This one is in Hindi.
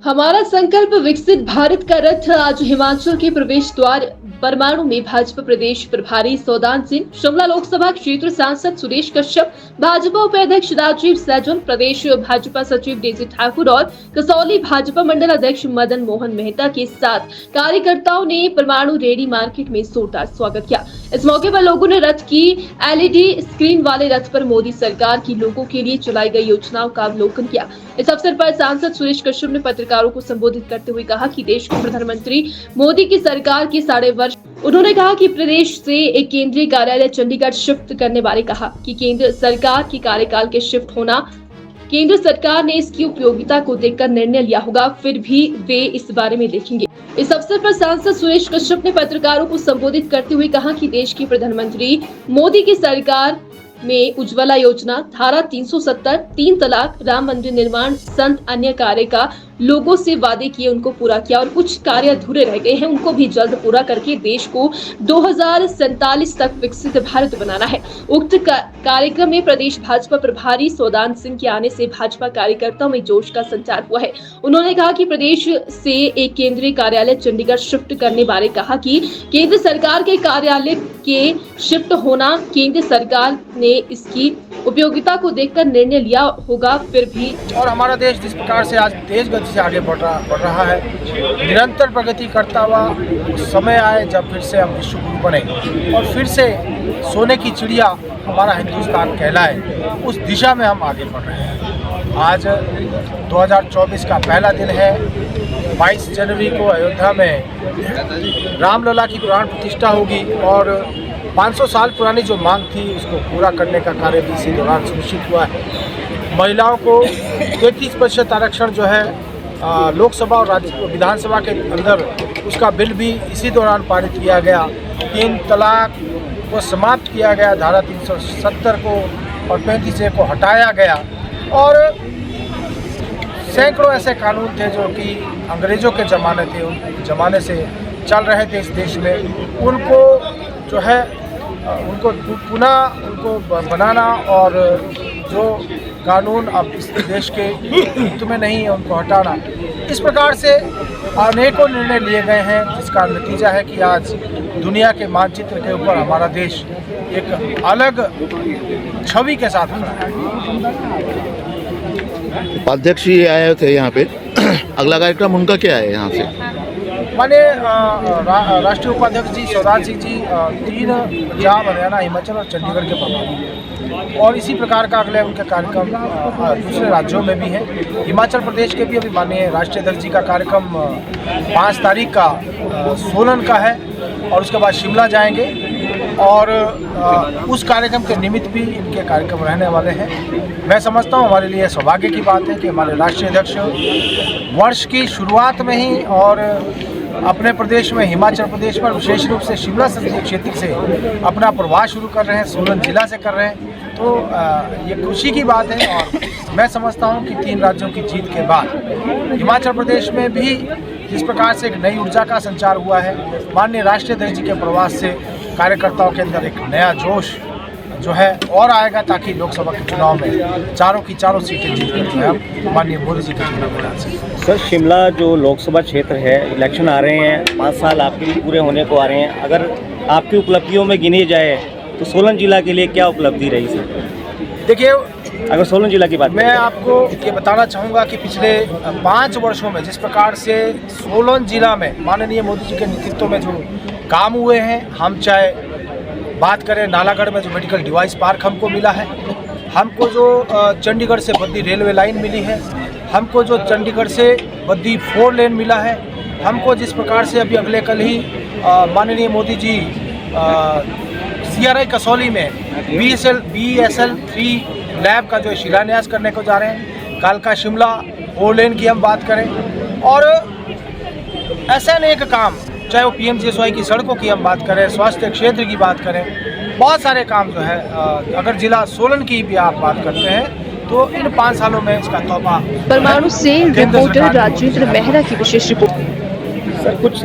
हमारा संकल्प विकसित भारत का रथ आज हिमाचल के प्रवेश द्वार परमाणु में भाजपा प्रदेश प्रभारी सौदान सिंह, शिमला लोकसभा क्षेत्र सांसद सुरेश कश्यप, भाजपा उपाध्यक्ष राजीव सैजल, प्रदेश भाजपा सचिव डेजी ठाकुर और कसौली भाजपा मंडल अध्यक्ष मदन मोहन मेहता के साथ कार्यकर्ताओं ने परमाणु रेडी मार्केट में जोरदार स्वागत किया। इस मौके पर लोगों ने रथ की एलईडी स्क्रीन वाले रथ पर मोदी सरकार की लोगों के लिए चलाई गई योजनाओं का अवलोकन किया। इस अवसर पर सांसद सुरेश कश्यप ने पत्रकारों को संबोधित करते हुए कहा कि देश के प्रधानमंत्री मोदी की सरकार की 5.5 वर्ष। उन्होंने कहा कि प्रदेश से एक केंद्रीय कार्यालय चंडीगढ़ शिफ्ट करने बारे कहा कि केंद्र सरकार के कार्यकाल के शिफ्ट होना, केंद्र सरकार ने इसकी उपयोगिता को देखकर निर्णय लिया होगा, फिर भी वे इस बारे में देखेंगे। इस अवसर पर सांसद सुरेश कश्यप ने पत्रकारों को संबोधित करते हुए कहा कि देश के प्रधानमंत्री मोदी की सरकार में उज्ज्वला योजना, धारा 370, 3 तलाक, राम मंदिर निर्माण संत अन्य कार्य का लोगों से वादे किए उनको पूरा किया और कुछ कार्य अधूरे रह गए हैं, उनको भी जल्द पूरा करके देश को 2047 तक विकसित भारत बनाना है। उक्त कार्यक्रम में प्रदेश भाजपा प्रभारी सौदान सिंह के आने से भाजपा कार्यकर्ताओं में जोश का संचार हुआ है। उन्होंने कहा कि प्रदेश से एक केंद्रीय कार्यालय चंडीगढ़ शिफ्ट करने बारे कहा कि केंद्र सरकार के कार्यालय के शिफ्ट होना, केंद्र सरकार ने इसकी उपयोगिता को देखकर निर्णय लिया होगा, फिर भी। और हमारा देश जिस प्रकार से आज तेज गति से आगे बढ़ रहा है, निरंतर प्रगति करता हुआ, समय आए जब फिर से हम विश्व गुरु बने और फिर से सोने की चिड़िया हमारा हिंदुस्तान कहलाए, उस दिशा में हम आगे बढ़ रहे हैं। आज 2024 का पहला दिन है। 22 जनवरी को अयोध्या में रामलला की प्राण प्रतिष्ठा होगी और 500 साल पुरानी जो मांग थी उसको पूरा करने का कार्य भी इसी दौरान सुनिश्चित हुआ है। महिलाओं को 33% आरक्षण जो है लोकसभा और राज्य विधानसभा के अंदर, उसका बिल भी इसी दौरान पारित किया गया। 3 तलाक को समाप्त किया गया, धारा 370 को और 35A को हटाया गया और सैकड़ों ऐसे कानून थे जो कि अंग्रेज़ों के ज़माने थे, उन ज़माने से चल रहे थे इस देश में, उनको जो है उनको पुनः उनको बनाना और जो कानून अब इस देश के हित में नहीं है उनको हटाना, इस प्रकार से अनेकों निर्णय लिए गए हैं, जिसका नतीजा है कि आज दुनिया के मानचित्र के ऊपर हमारा देश एक अलग छवि के साथ खड़ा है। उपाध्यक्ष जी आए थे यहाँ पे, अगला कार्यक्रम उनका क्या है यहाँ से? माने राष्ट्रीय उपाध्यक्ष जी सौदान सिंह जी 3 पंजाब, हरियाणा, हिमाचल और चंडीगढ़ के प्रभारी, और इसी प्रकार का अगले उनके कार्यक्रम दूसरे राज्यों में भी हैं। हिमाचल प्रदेश के भी अभी माननीय राष्ट्रीय अध्यक्ष जी का कार्यक्रम 5 तारीख का सोलन का है और उसके बाद शिमला जाएंगे और उस कार्यक्रम के निमित्त भी इनके कार्यक्रम रहने वाले हैं। मैं समझता हूँ हमारे लिए सौभाग्य की बात है कि हमारे राष्ट्रीय अध्यक्ष वर्ष की शुरुआत में ही और अपने प्रदेश में हिमाचल प्रदेश पर विशेष रूप से शिमला संसदीय क्षेत्र से अपना प्रवास शुरू कर रहे हैं, सोलन जिला से कर रहे हैं, तो ये खुशी की बात है। और मैं समझता हूँ कि 3 राज्यों की जीत के बाद हिमाचल प्रदेश में भी जिस प्रकार से एक नई ऊर्जा का संचार हुआ है, माननीय राष्ट्रीय अध्यक्ष जी के प्रवास से कार्यकर्ताओं के अंदर एक नया जोश जो है और आएगा, ताकि लोकसभा के चुनाव में चारों की चारों सीटें जीतकर जो है माननीय मोदी जी के चुनाव में सकें। सर, शिमला जो लोकसभा क्षेत्र है, इलेक्शन आ रहे हैं, 5 साल आपके लिए पूरे होने को आ रहे हैं, अगर आपकी उपलब्धियों में गिनी जाए तो सोलन जिला के लिए क्या उपलब्धि रही सर? देखिए, अगर सोलन जिला की बात मैं आपको ये बताना चाहूँगा कि पिछले 5 वर्षों में जिस प्रकार से सोलन जिला में माननीय मोदी जी के नेतृत्व में जो काम हुए हैं, हम चाहे बात करें नालागढ़ में जो मेडिकल डिवाइस पार्क हमको मिला है, हमको जो चंडीगढ़ से बद्दी रेलवे लाइन मिली है, हमको जो चंडीगढ़ से बद्दी 4 लेन मिला है, हमको जिस प्रकार से अभी अगले कल ही माननीय मोदी जी CRI कसौली में BSL 3 लैब का जो शिलान्यास करने को जा रहे हैं, कालका शिमला 4 लेन की हम बात करें और ऐसे अनेक काम, चाहे वो PMGSY की सड़कों की हम बात करें, स्वास्थ्य क्षेत्र की बात करें, बहुत सारे काम जो है, अगर जिला सोलन की भी आप बात करते हैं तो इन 5 सालों में इसका तोहफा। परमाणु से रिपोर्टर राजेंद्र मेहरा की विशेष रिपोर्ट। सर, कुछ